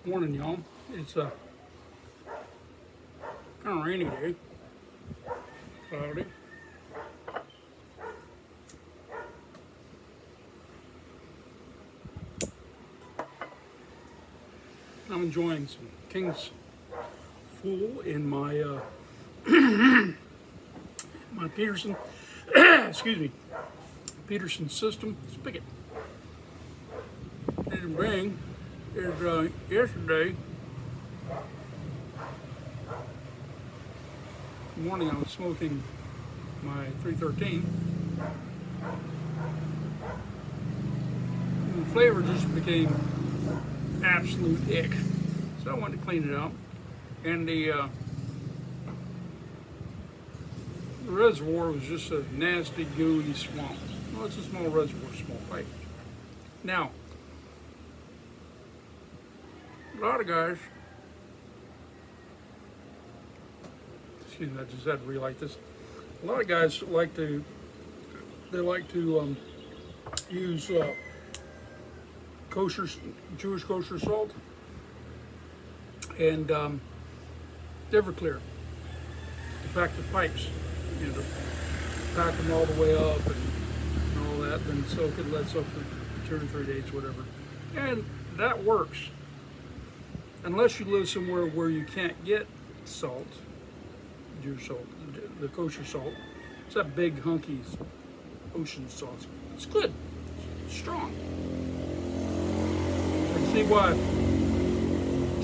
Morning, y'all. It's a kind of rainy day, cloudy. I'm enjoying some King's Fool in my my Peterson, excuse me, Peterson system spigot. Didn't bring is yesterday morning I was smoking my 313. And the flavor just became absolute ick. So I wanted to clean it out. And the reservoir was just a nasty, gooey swamp. Well, it's a small reservoir, small pipe. Now, a lot of guys, excuse me, I just had to relight this. A lot of guys like to use kosher, Jewish kosher salt and Everclear to pack the pipes, you know, to pack them all the way up and all that, then soak it, let soak for 2 or 3 days, whatever. And that works. Unless you live somewhere where you can't get salt, Jewish salt, the kosher salt. It's that big, hunky ocean salt. It's good. It's strong. I can see why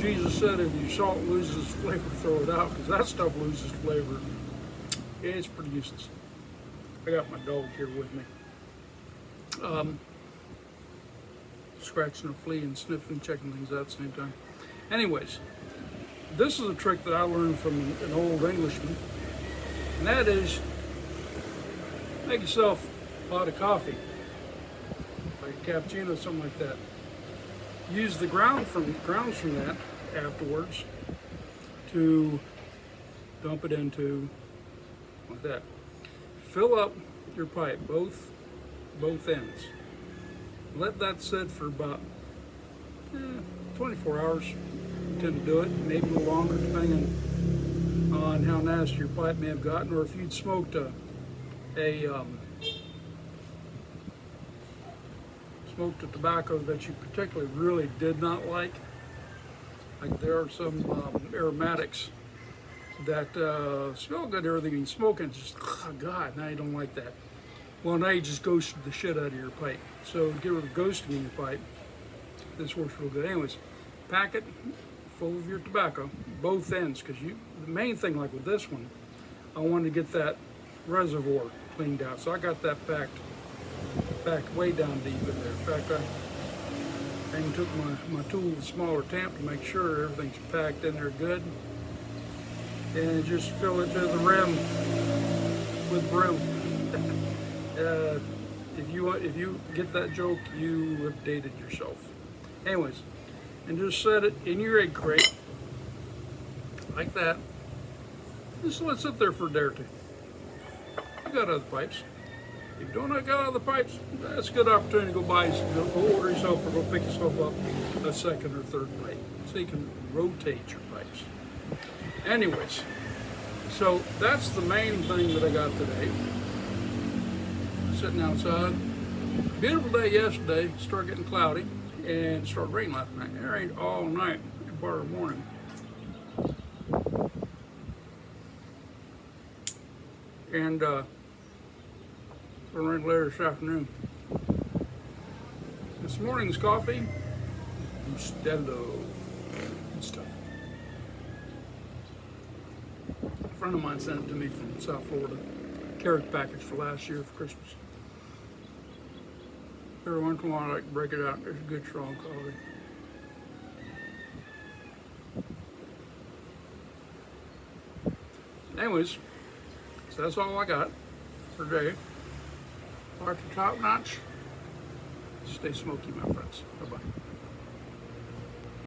Jesus said if your salt loses flavor, throw it out, because that stuff loses flavor. It's pretty useless. I got my dog here with me. Scratching a flea and sniffing, checking things out at the same time. Anyways, this is a trick that I learned from an old Englishman, and that is make yourself a pot of coffee, like a cappuccino, something like that. Use the grounds from that afterwards to dump it into like that. Fill up your pipe, both ends. Let that sit for about 24 hours. You tend to do it, maybe a little longer, depending on how nasty your pipe may have gotten, or if you'd smoked a tobacco that you particularly really did not like. Like there are some aromatics that smell good, everything you smoke, and it's just, oh God, now you don't like that. Well, now you just ghosted the shit out of your pipe. So get rid of ghosting in your pipe. This works real good. Anyways, pack it full of your tobacco, both ends, because the main thing, like with this one, I wanted to get that reservoir cleaned out. So I got that packed way down deep in there. In fact, I even took my tool with a smaller tamp to make sure everything's packed in there good. And just fill it to the rim with brim. If you get that joke, you have dated yourself. Anyways, and just set it in your egg crate like that. Just let it sit there for a day or two. You got other pipes. If you don't got other pipes, that's a good opportunity to go order yourself or go pick yourself up a second or third pipe, so you can rotate your pipes. Anyways, so that's the main thing that I got today. Sitting outside. Beautiful day yesterday. Started getting cloudy and it started raining last night. It rained all night, part of the morning. And it'll rain later this afternoon. This morning's coffee, Bustelo. Good stuff. A friend of mine sent it to me from South Florida. Carrot package for last year for Christmas. Every once in a while I like to break it out. There's a good strong coffee. Anyways, so that's all I got for today. Like the top notch. Stay smoky, my friends. Bye-bye.